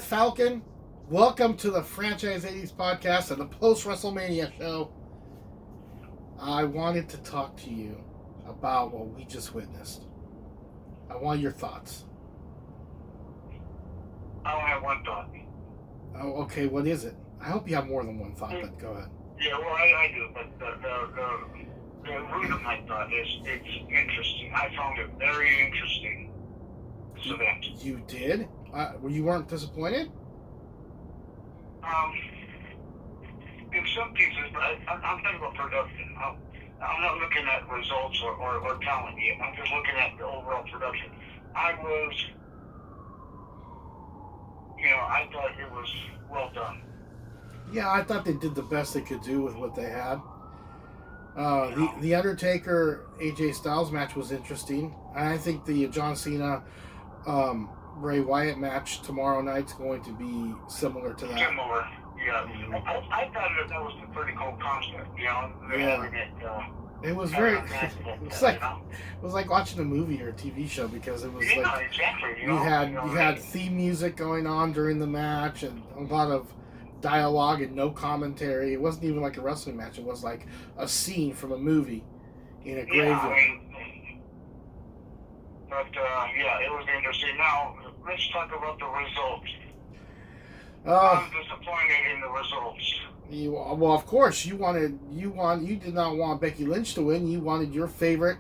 Falcon. Welcome to the Franchise80s Podcast and the post-WrestleMania show. I wanted to talk to you about what we just witnessed. I want your thoughts. I only have one thought. Oh, okay, what is it? I hope you have more than one thought, but go ahead. Yeah, well, I do, but the root of my thought is it's interesting. I found it very interesting. So that. You did? You weren't disappointed? In some pieces, but I'm thinking about production. I'm not looking at results or talent yet. I'm just looking at the overall production. I thought it was well done. Yeah, I thought they did the best they could do with what they had. The Undertaker AJ Styles match was interesting. I think the John Cena Bray Wyatt match tomorrow night's going to be similar to that. Similar, yeah. I thought that was a pretty cool concept, having it. It was very. It was like watching a movie or a TV show because it was exactly. You had theme music going on during the match and a lot of dialogue and no commentary. It wasn't even like a wrestling match. It was like a scene from a movie in a graveyard. It was interesting. Now, let's talk about the results. I'm disappointed in the results. Well, of course, you did not want Becky Lynch to win. You wanted your favorite,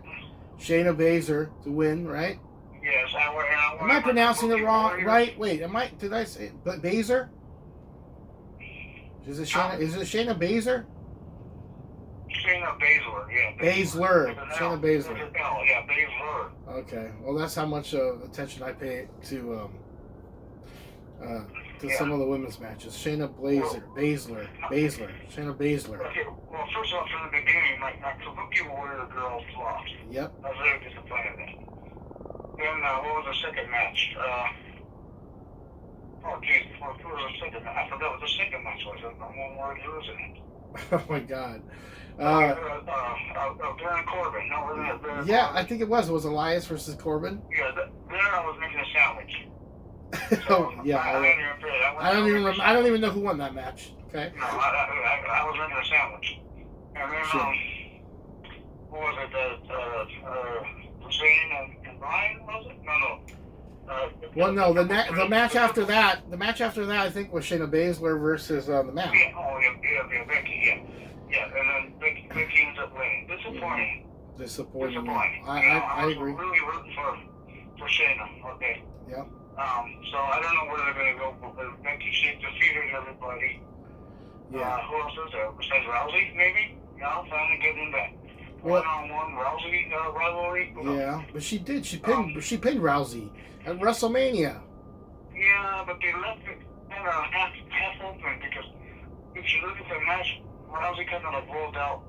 Shayna Baszler, to win, right? Yes, I am I pronouncing it wrong? Right? Wait, did I say Baszler? Is it Shayna Baszler? Shayna Baszler, yeah. Baszler. Shayna Baszler. Yeah, Baszler. Okay. Well, that's how much attention I pay to some of the women's matches. Shayna Baszler. Shayna Baszler. Okay. Well, first off, from the beginning, my Kabuki Warrior girl flopped. Yep. I was very disappointed in that. Then, what was the second match? What was the second match? I forgot what the second match was. I'm already losing it. Oh my God. Baron Corbin. No, wasn't it Baron Yeah, Corbin? I think it was. It was Elias versus Corbin. Yeah, there I was making a sandwich. Oh yeah. I don't even know who won that match. Okay. No, I was making a sandwich. And then what was it? Zayn and Braun, was it? No. Well, no. The match after that, I think was Shayna Baszler versus the Mount. Yeah, Becky. Yeah, and then Becky ends up winning. Disappointing. I agree. I was really rooting for Shayna. Okay. Yeah. So I don't know where they're going to go, but Becky, she defeated everybody. Yeah. Who else is there? Besides Rousey, maybe? Finally getting that one-on-one Rousey rivalry. Yeah, but she did. She pinned Rousey at WrestleMania. Yeah, but they left it kind of half open because if you look at the match, Rousey kind of like rolled out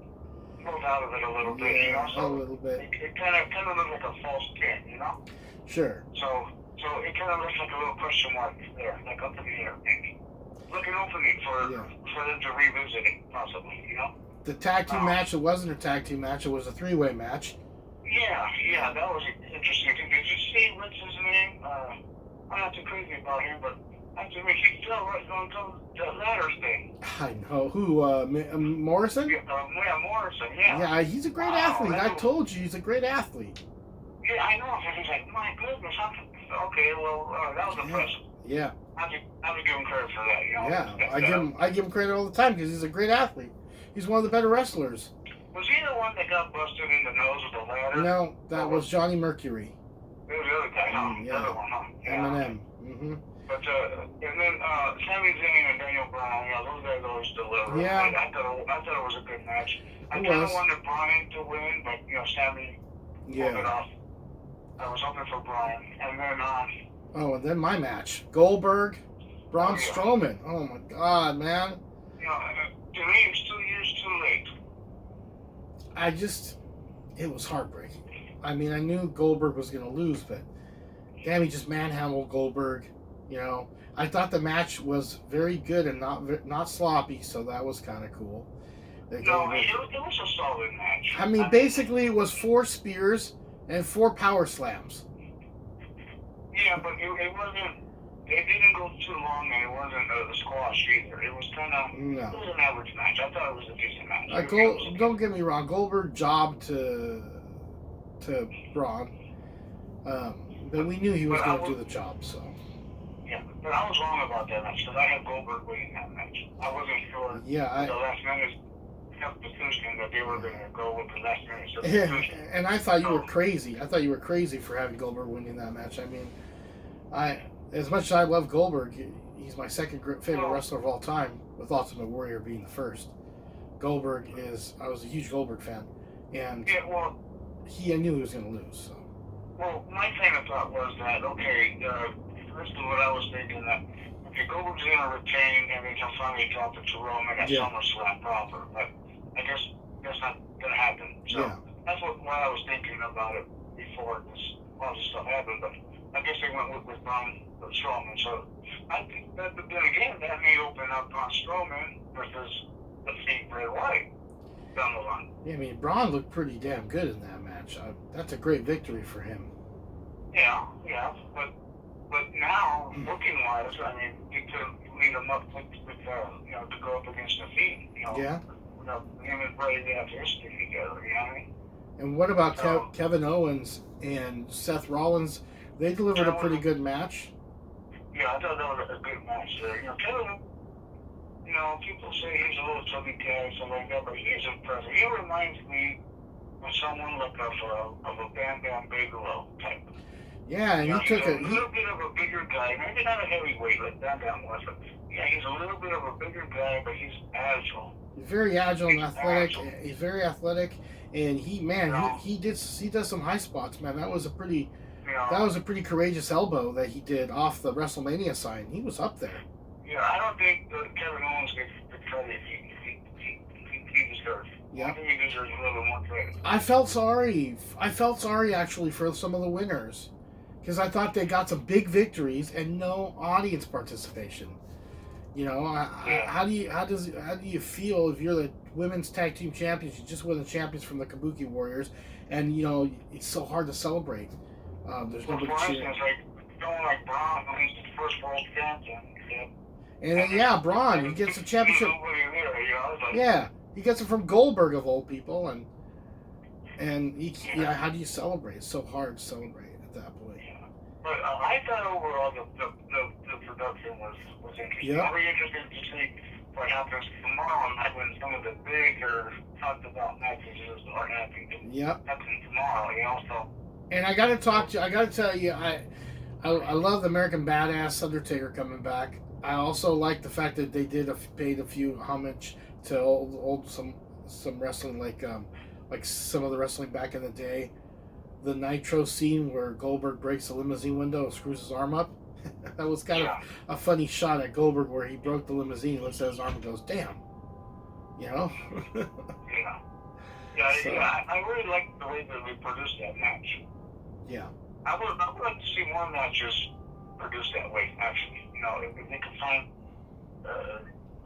of it a little bit, So a little bit. It kind of looked like a false pin, Sure. So it kind of looks like a little question mark there, like up in the air, maybe. Looking opening for them to revisit it, possibly, The tag team match, it wasn't a tag team match, it was a three-way match. Yeah, that was interesting. Did you see what's his name? I'm not too crazy about him, but after me, he fell right onto the ladder thing. I know. Who, Morrison? Yeah, Morrison, yeah. Yeah, he's a great athlete. I told you, he's a great athlete. Yeah, I know. He's like, my goodness, okay, well, that was impressive. Yeah. I would give him credit for that, Yeah, I give him credit all the time because he's a great athlete. He's one of the better wrestlers. Was he the one that got busted in the nose with the ladder? No, that was Johnny Mercury. It was the other guy, huh? Yeah. The other one, huh? Yeah. Eminem. Mm-hmm. But, and then, Sami Zayn and Daniel Bryan, those guys always deliver. Yeah. I thought it was a good match. I kind of wanted Bryan to win, but, Sami pulled it off. I was hoping for Bryan. And then, and then my match. Goldberg, Braun Strowman. Oh, my God, man. To me, it's 2 years too late. It was heartbreaking. I mean, I knew Goldberg was going to lose, but damn, he just manhandled Goldberg. I thought the match was very good and not sloppy, so that was kind of cool. It was a solid match. I mean, basically, it was 4 spears and 4 power slams. Yeah, but it wasn't It didn't go too long, and it wasn't a squash either. It was kind of, it was an average match. I thought it was a decent match. Don't get me wrong, Goldberg jobbed to Braun, but we knew he was going to do the job, so. Yeah, but I was wrong about that match, because I had Goldberg winning that match. I wasn't sure the last minute substitution that they were going to go with the last minute substitution. And I thought you were crazy. I thought you were crazy for having Goldberg winning that match. I mean, as much as I love Goldberg, he's my second favorite wrestler of all time, with Ultimate Warrior being the first. Goldberg I was a huge Goldberg fan, and I knew he was going to lose. So. Well, my train of thought was that, first of what I was thinking that, Goldberg's going to retain, and then he'll finally drop it to Roman at SummerSlam proper, but I guess that's not going to happen. So that's why I was thinking about it before all this stuff happened, but I guess they went with Braun or Strowman. So I think that, but then again, that may open up Braun Strowman versus the Fiend Bray Wyatt down the line. Yeah, I mean, Braun looked pretty damn good in that match. That's a great victory for him. Yeah, but now, looking-wise, I mean, you could lead him up with to go up against the Fiend. Him and Bray, they have history together, you know what I mean? And what about Kevin Owens and Seth Rollins? They delivered a pretty good match. Yeah, I thought that was a good match there. Kevin, people say he's a little chubby guy, something like that, but he's impressive. He reminds me of someone like of a Bam Bam Bigelow type. Yeah, and he's a little bit of a bigger guy. Maybe not a heavyweight like Bam Bam was, but he's a little bit of a bigger guy, but he's agile. He's very agile and athletic. He's very athletic, and he does some high spots, man. That was a pretty courageous elbow that he did off the WrestleMania sign. He was up there. Yeah, I don't think Kevin Owens gets the credit he deserves. Yeah. I think he deserves a little more credit. I felt sorry actually for some of the winners, because I thought they got some big victories and no audience participation. How do you feel if you're the women's tag team champions? You just won the champions from the Kabuki Warriors, and it's so hard to celebrate. There's nobody cheering. For instance, someone like Braun, he's the first world champion. And then Braun, he gets the championship. He gets it from Goldberg of all people, and how do you celebrate? It's so hard to celebrate at that point. Yeah. But I thought overall the production was interesting. Yeah. I'm very interested to see what happens tomorrow night when some of the bigger talked about matches are happening. Happening tomorrow, So. And I gotta tell you, I love the American Badass Undertaker coming back. I also like the fact that they paid a few homage to old some wrestling, like some of the wrestling back in the day. The Nitro scene where Goldberg breaks the limousine window and screws his arm up. That was kind of a funny shot at Goldberg where he broke the limousine, looks at his arm and goes, "Damn," Yeah, I really like the way that we produced that match. Yeah. I would like to see more matches produced that way, actually. If they could find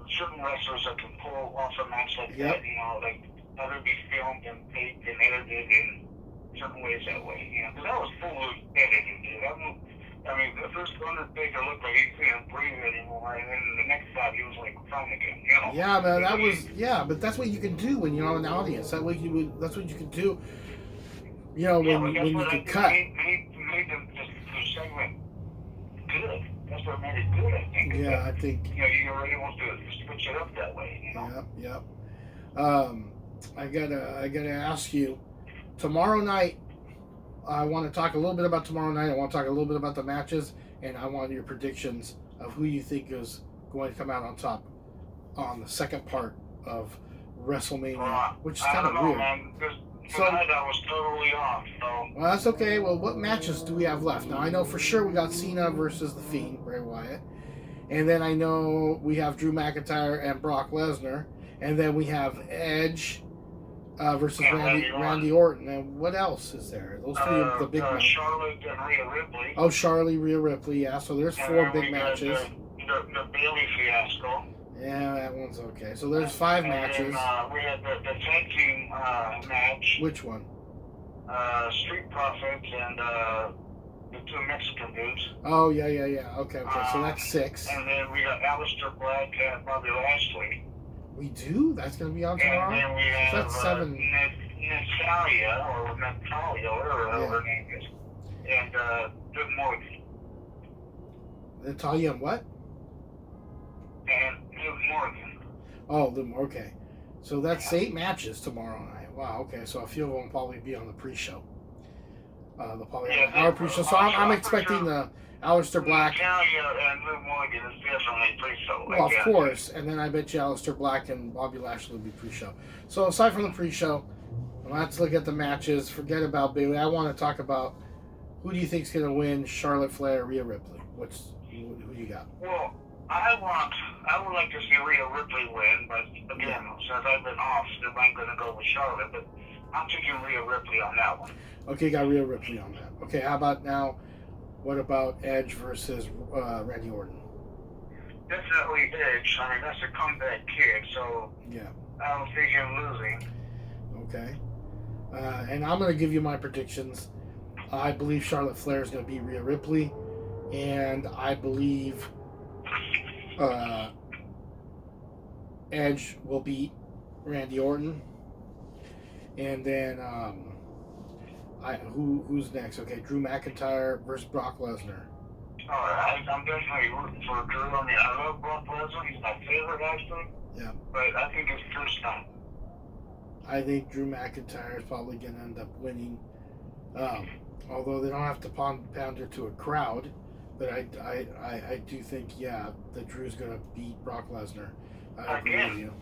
certain wrestlers that can pull off a match like that, like have it be filmed and taped and edited in certain ways that way, because that was fully edited, dude. The first Undertaker looked like he couldn't breathe anymore, and then the next shot he was like fine again, Yeah, man, but that's what you can do when you're on an audience. That's what you can do. When you can cut. Made them just the segment good. That's what made it good, I think. Yeah, I think. You were able to switch it up that way. Yep. I gotta ask you. Tomorrow night, I want to talk a little bit about tomorrow night. I want to talk a little bit about the matches, and I want your predictions of who you think is going to come out on top on the second part of WrestleMania, which is kind of weird. Man. Tonight I was totally off, so... Well, that's okay. Well, what matches do we have left? Now, I know for sure we got Cena versus The Fiend, Bray Wyatt. And then I know we have Drew McIntyre and Brock Lesnar. And then we have Edge versus Randy Orton. And what else is there? Those three are the big matches. Charlotte and Rhea Ripley. Oh, Charlotte, Rhea Ripley, yeah. So there's 4 big matches. The Bailey fiasco. Yeah, that one's okay. So there's 5 matches. We had the tag team match. Which one? Street Profits and the two Mexican dudes. Oh, yeah. Okay. So that's 6. And then we got Aleister Black and Bobby Lashley. We do? That's going to be on tomorrow? And then we have that's 7. Natalia, or whatever her name is. And Liv Morgan. Natalia and what? And Liv Morgan. Oh, okay. So that's 8 matches tomorrow night. Wow, okay. So a few of them will probably be on the pre-show. Our pre-show. So I'm expecting the Aleister Black. Natalia and Liv Morgan is definitely pre-show. Well, of course. And then I bet you Aleister Black and Bobby Lashley will be pre-show. So aside from the pre-show, let's look at the matches. Forget about Bayley. I want to talk about who do you think is going to win, Charlotte Flair or Rhea Ripley? Who you got? Well, I would like to see Rhea Ripley win, but again, since I've been off, I'm going to go with Charlotte, but I'm taking Rhea Ripley on that one. Okay, got Rhea Ripley on that. Okay, how about now, what about Edge versus Randy Orton? Definitely Edge. I mean, that's a comeback kid, so yeah, I don't see him losing. Okay. And I'm going to give you my predictions. I believe Charlotte Flair is going to beat Rhea Ripley, and I believe Edge will beat Randy Orton. And then who's next? Okay, Drew McIntyre versus Brock Lesnar. I'm definitely rooting for Drew. I mean, I love Brock Lesnar. He's my favorite, actually. Yeah. But I think it's Drew's time. I think Drew McIntyre is probably going to end up winning. Although they don't have to pound her to a crowd. But I do think, that Drew's going to beat Brock Lesnar. I agree with you.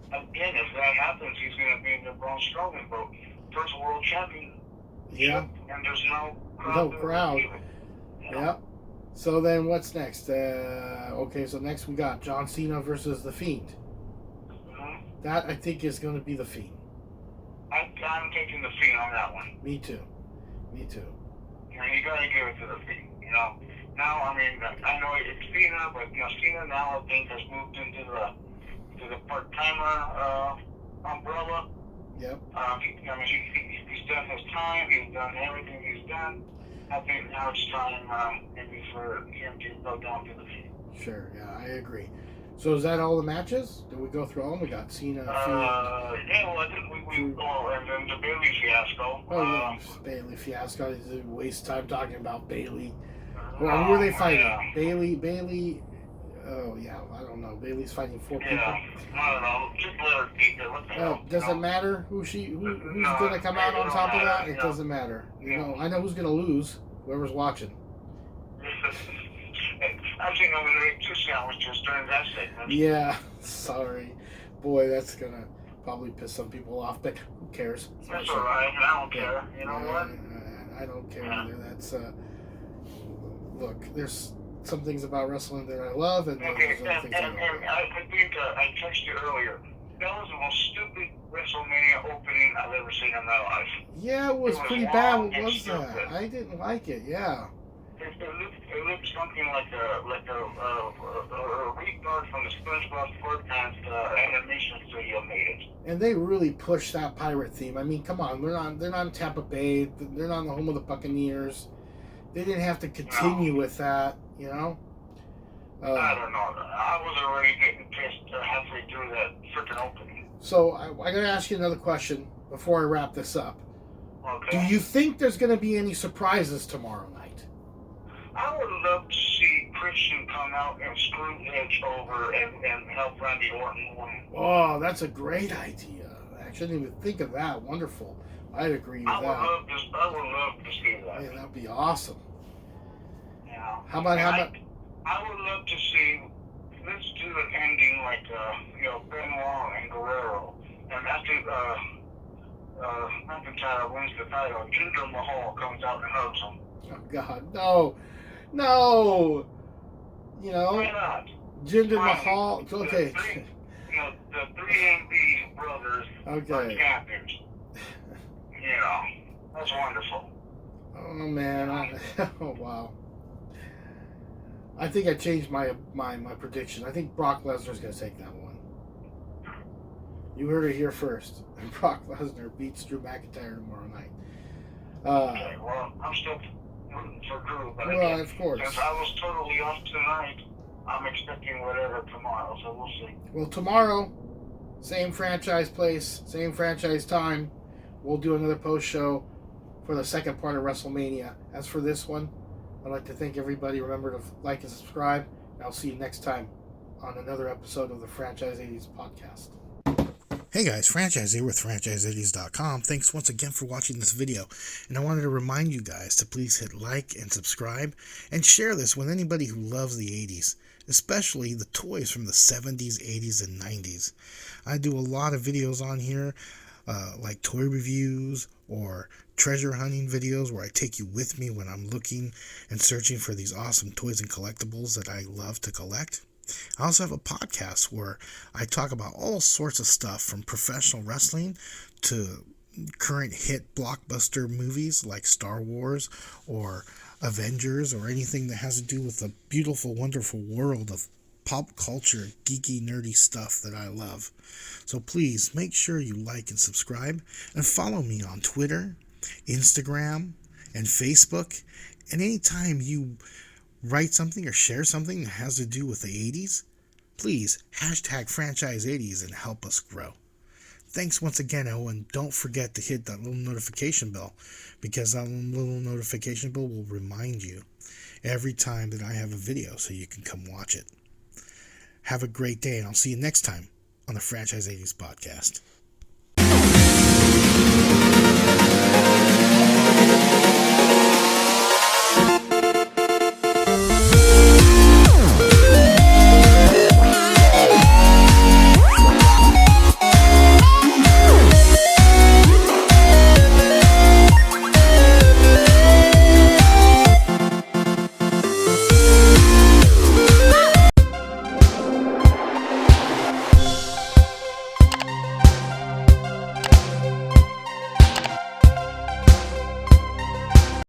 Again, if that happens, he's going to be in the Braun Strowman boat. First world champion. Yeah. And there's no crowd. Yeah. So then what's next? Okay, so next we got John Cena versus The Fiend. Mm-hmm. That, I think, is going to be The Fiend. I'm taking The Fiend on that one. Me too. You got to give it to The Fiend, Now, I mean, I know it's Cena, but, Cena now, I think, has moved into the part-timer umbrella. Yep. He's done his time. He's done everything he's done. I think now it's time maybe for him to go down to The Fiend. Sure, yeah, I agree. So is that all the matches? Did we go through all of them? We got Cena, Fiend. Yeah, well, I think and then the Bayley fiasco. Bayley fiasco. It's a waste of time talking about Bayley. Well, who are they fighting? Yeah. Bayley. Oh, yeah, I don't know. Bayley's fighting 4 people. Yeah, I don't know. Just let her beat it. What the hell? Does it matter who's going to come out on top of that? It doesn't matter. I know who's going to lose. Whoever's watching. I think I'm going to make 2 sandwiches during that segment. Yeah, sorry. Boy, that's going to probably piss some people off, but who cares? That's all right. I don't care. You know what? I don't care either. That's, look, there's some things about wrestling that I love, and there's other things I don't. I think I texted you earlier. That was the most stupid WrestleMania opening I've ever seen in my life. Yeah, it was pretty bad. What was that? I didn't like it. Yeah. It looked something like a retard from the SpongeBob SquarePants animation studio made it. And they really pushed that pirate theme. I mean, come on, they're not in Tampa Bay. They're not in the home of the Buccaneers. They didn't have to continue with that, I don't know. I was already getting pissed halfway through that freaking opening. So I got to ask you another question before I wrap this up. Okay. Do you think there's going to be any surprises tomorrow night? I would love to see Christian come out and screw Edge over and help Randy Orton win. Oh, that's a great idea. I shouldn't even think of that. Wonderful. I'd agree with that. I would love to see that. Yeah, that'd be awesome. Yeah. How about? I would love to see. Let's do an ending like Benoit and Guerrero, and after McIntyre wins the title, Jinder Mahal comes out and hugs him. Oh God, no. Why not? Jinder Mahal. Okay. The 3MB brothers are champions. That's wonderful. Oh man! Oh wow! I think I changed my prediction. I think Brock Lesnar's going to take that one. You heard it here first. Brock Lesnar beats Drew McIntyre tomorrow night. Okay, well, I'm still rooting for Drew. But well, again, of course. since I was totally off tonight, I'm expecting whatever tomorrow, so we'll see. Well, tomorrow, same franchise place, same franchise time, we'll do another post show for the second part of WrestleMania. As for this one, I'd like to thank everybody. Remember to like and subscribe. And I'll see you next time on another episode of the Franchise80s Podcast. Hey guys, Franchise here with Franchise80s.com. Thanks once again for watching this video. And I wanted to remind you guys to please hit like and subscribe and share this with anybody who loves the 80s, especially the toys from the 70s, 80s, and 90s. I do a lot of videos on here, like toy reviews or treasure hunting videos where I take you with me when I'm looking and searching for these awesome toys and collectibles that I love to collect. I also have a podcast where I talk about all sorts of stuff from professional wrestling to current hit blockbuster movies like Star Wars or Avengers or anything that has to do with the beautiful, wonderful world of pop culture, geeky, nerdy stuff that I love. So please make sure you like and subscribe and follow me on Twitter, Instagram, and Facebook. And anytime you write something or share something that has to do with the 80s, please hashtag Franchise80s and help us grow. Thanks once again, and don't forget to hit that little notification bell, because that little notification bell will remind you every time that I have a video so you can come watch it. Have a great day, and I'll see you next time on the Franchise80s Podcast.